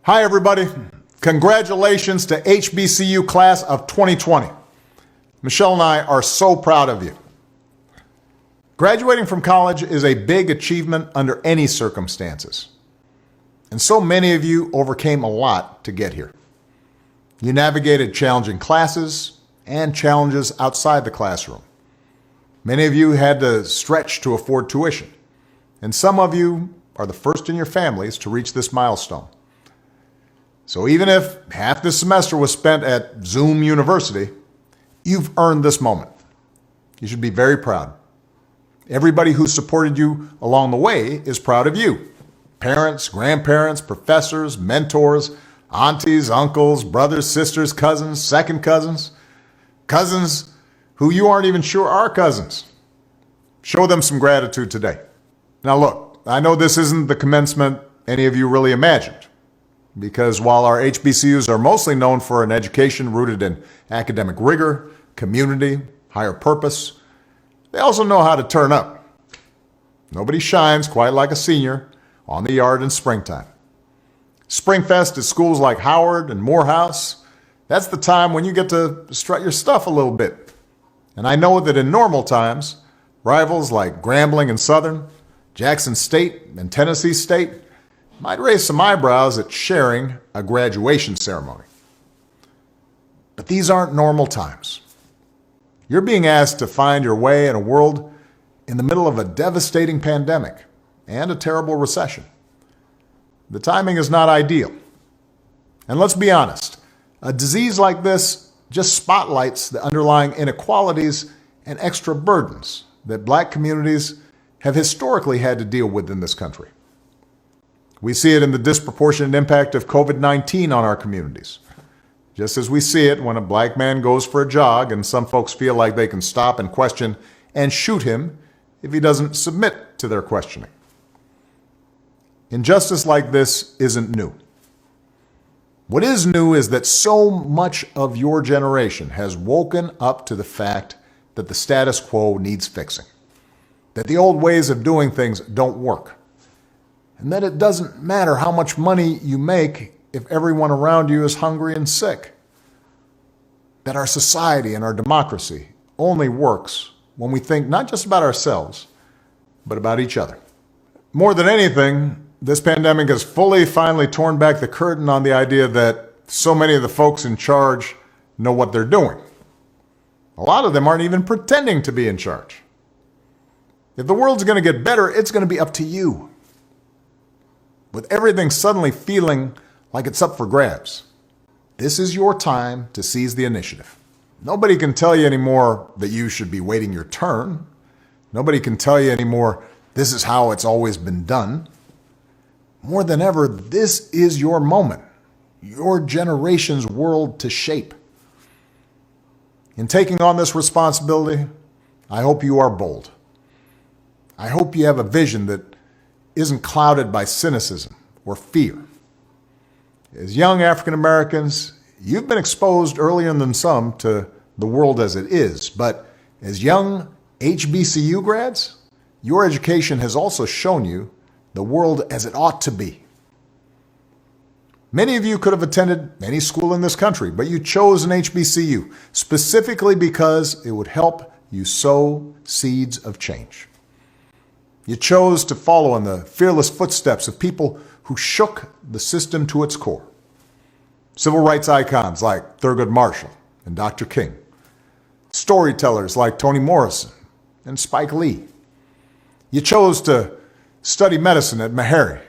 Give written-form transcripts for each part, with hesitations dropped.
Hi, everybody. Congratulations to HBCU class of 2020. Michelle and I are so proud of you. Graduating from college is a big achievement under any circumstances. And so many of you overcame a lot to get here. You navigated challenging classes and challenges outside the classroom. Many of you had to stretch to afford tuition. And some of you are the first in your families to reach this milestone. So even if half this semester was spent at Zoom University, you've earned this moment. You should be very proud. Everybody who supported you along the way is proud of you. Parents, grandparents, professors, mentors, aunties, uncles, brothers, sisters, cousins, second cousins, cousins who you aren't even sure are cousins. Show them some gratitude today. Now look, I know this isn't the commencement any of you really imagined, because while our HBCUs are mostly known for an education rooted in academic rigor, community, higher purpose, they also know how to turn up. Nobody shines quite like a senior on the yard in springtime. Springfest at schools like Howard and Morehouse, that's the time when you get to strut your stuff a little bit. And I know that in normal times, rivals like Grambling and Southern, Jackson State and Tennessee State might raise some eyebrows at sharing a graduation ceremony. But these aren't normal times. You're being asked to find your way in a world in the middle of a devastating pandemic and a terrible recession. The timing is not ideal. And let's be honest, a disease like this just spotlights the underlying inequalities and extra burdens that Black communities have historically had to deal with in this country. We see it in the disproportionate impact of COVID-19 on our communities, just as we see it when a Black man goes for a jog and some folks feel like they can stop and question and shoot him if he doesn't submit to their questioning. Injustice like this isn't new. What is new is that so much of your generation has woken up to the fact that the status quo needs fixing, that the old ways of doing things don't work, and that it doesn't matter how much money you make if everyone around you is hungry and sick, that our society and our democracy only works when we think not just about ourselves, but about each other. More than anything, this pandemic has finally torn back the curtain on the idea that so many of the folks in charge know what they're doing. A lot of them aren't even pretending to be in charge. If the world's going to get better, it's going to be up to you. With everything suddenly feeling like it's up for grabs, this is your time to seize the initiative. Nobody can tell you anymore that you should be waiting your turn. Nobody can tell you anymore, this is how it's always been done. More than ever, this is your moment, your generation's world to shape. In taking on this responsibility, I hope you are bold. I hope you have a vision that isn't clouded by cynicism or fear. As young African Americans, you've been exposed earlier than some to the world as it is, but as young HBCU grads, your education has also shown you the world as it ought to be. Many of you could have attended any school in this country, but you chose an HBCU specifically because it would help you sow seeds of change. You chose to follow in the fearless footsteps of people who shook the system to its core. Civil rights icons like Thurgood Marshall and Dr. King. Storytellers like Toni Morrison and Spike Lee. You chose to study medicine at Meharry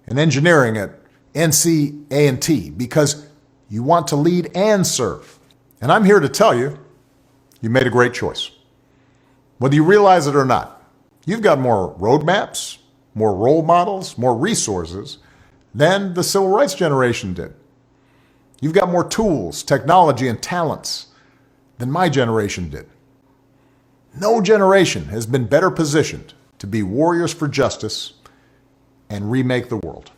and engineering at NC-A&T because you want to lead and serve. And I'm here to tell you, you made a great choice. Whether you realize it or not, you've got more roadmaps, more role models, more resources than the civil rights generation did. You've got more tools, technology, and talents than my generation did. No generation has been better positioned to be warriors for justice and remake the world.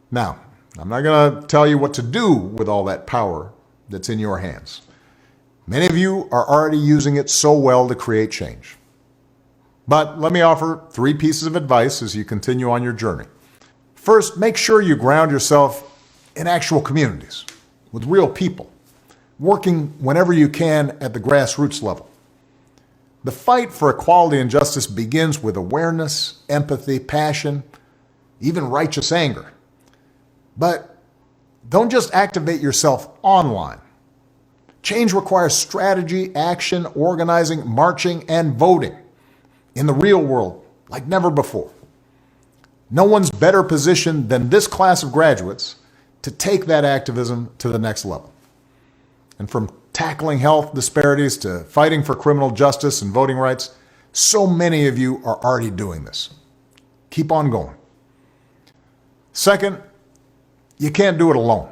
Now, I'm not going to tell you what to do with all that power that's in your hands. Many of you are already using it so well to create change. But let me offer 3 pieces of advice as you continue on your journey. First, make sure you ground yourself in actual communities with real people, working whenever you can at the grassroots level. The fight for equality and justice begins with awareness, empathy, passion, even righteous anger. But don't just activate yourself online. Change requires strategy, action, organizing, marching, and voting in the real world like never before. No one's better positioned than this class of graduates to take that activism to the next level. And from tackling health disparities to fighting for criminal justice and voting rights, so many of you are already doing this. Keep on going. Second, you can't do it alone.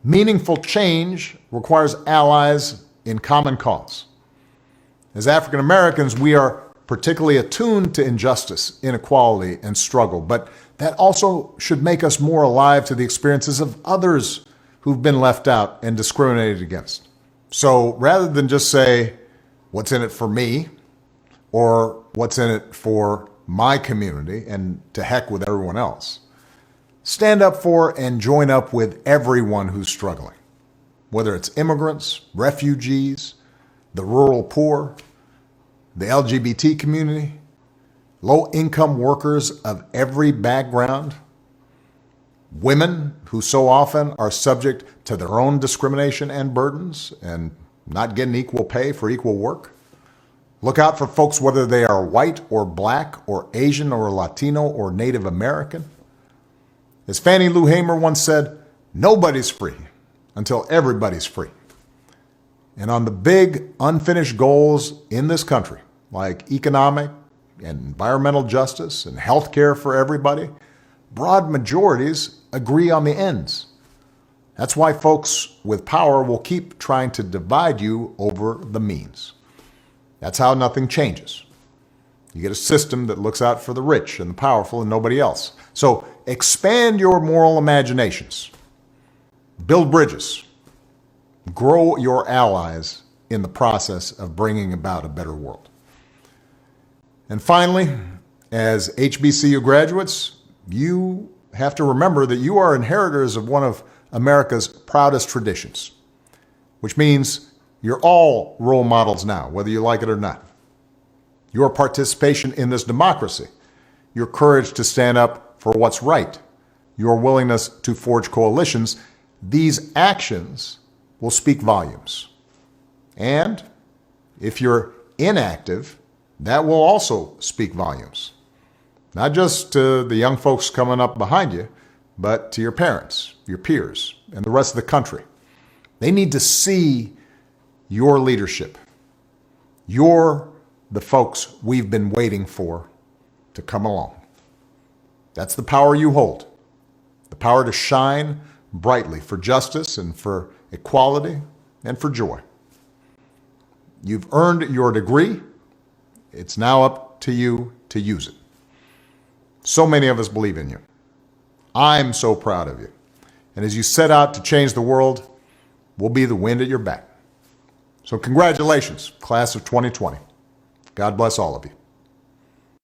Meaningful change requires allies in common cause. As African Americans, we are particularly attuned to injustice, inequality, and struggle, but that also should make us more alive to the experiences of others who've been left out and discriminated against. So rather than just say, what's in it for me, or what's in it for my community, and to heck with everyone else, stand up for and join up with everyone who's struggling, whether it's immigrants, refugees, the rural poor, the LGBT community, low-income workers of every background, women who so often are subject to their own discrimination and burdens and not getting equal pay for equal work. Look out for folks whether they are white or black or Asian or Latino or Native American. As Fannie Lou Hamer once said, nobody's free until everybody's free. And on the big unfinished goals in this country, like economic and environmental justice and health care for everybody, broad majorities agree on the ends. That's why folks with power will keep trying to divide you over the means. That's how nothing changes. You get a system that looks out for the rich and the powerful and nobody else. So expand your moral imaginations. Build bridges. Grow your allies in the process of bringing about a better world. And finally, as HBCU graduates, you have to remember that you are inheritors of one of America's proudest traditions, which means you're all role models now, whether you like it or not. Your participation in this democracy, your courage to stand up for what's right, your willingness to forge coalitions, these actions will speak volumes. And if you're inactive, that will also speak volumes. Not just to the young folks coming up behind you, but to your parents, your peers, and the rest of the country. They need to see your leadership. You're the folks we've been waiting for to come along. That's the power you hold. The power to shine brightly for justice and for equality and for joy. You've earned your degree. It's now up to you to use it. So many of us believe in you. I'm so proud of you. And as you set out to change the world, we'll be the wind at your back. So congratulations, class of 2020. God bless all of you.